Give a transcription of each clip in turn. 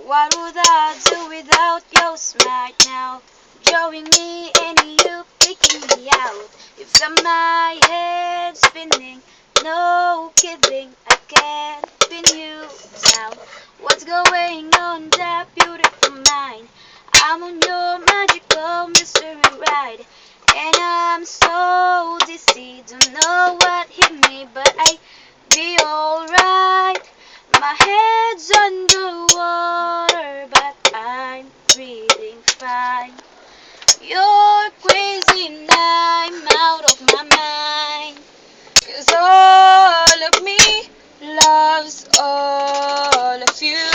What would I do without your smile now? Drawing me and you picking me out. You've got my head spinning, no kidding, I can't pin you down. What's going on that beautiful mind? I'm on your magical mystery ride, and I'm so dizzy, don't know what hit me, but I'll be alright. My head's underwater, but I'm breathing fine. You're crazy and I'm out of my mind. 'Cause all of me loves all of you.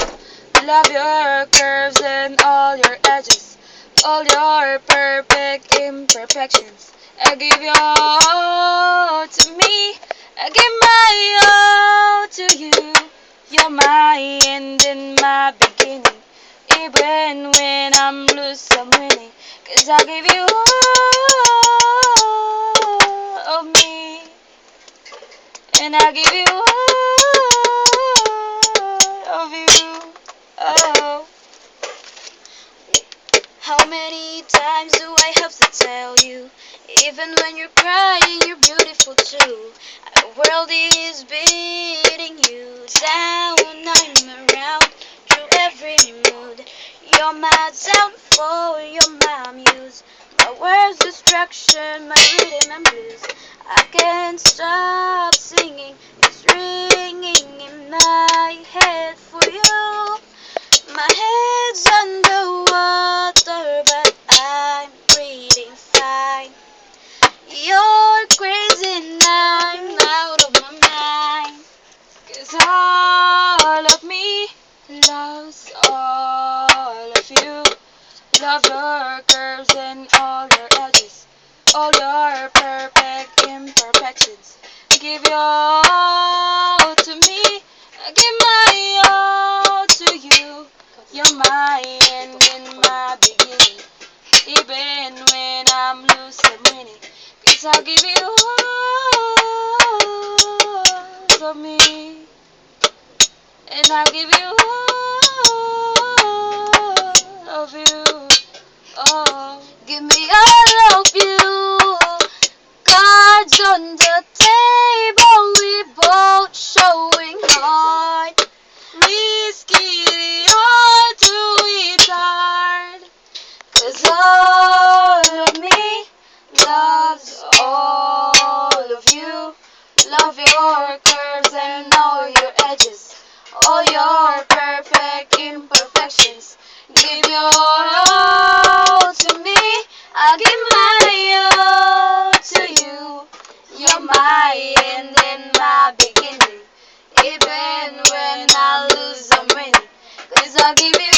Love your curves and all your edges, all your perfect imperfections. I give your all to me, I give my all to you. You're my end and my beginning, even when I'm loose, I'm winning. 'Cause I give you all of me, and I give you all of you. Oh, how many times do I have to tell you? Even when you're crying, you're beautiful too. The world is beating you down. I'm around through every mood. You're my downfall, you're my muse. My world's distraction, my rhythm and blues. I can't stop singing, it's ringing in my head for you. My head's underwater, but I'm breathing fine. You're crazy and I'm out of my mind. 'Cause all of me loves all of you. Love your curves and all your edges, all your perfect imperfections. Give your all to me, I give my all to you. You're my end and my beginning, even when I'm loose and winning. 'Cause I'll give you all of me, and I'll give you all of you. Oh, give me all of you. Cards on the table, we both showing heart. Risky or do it hard. 'Cause all of me loves all of you. Love your curves and all your edges, all your perfect imperfections. Give your all to me, I give my all to you. You're my end and my beginning, even when I lose, I'm winning. 'Cause I'll give you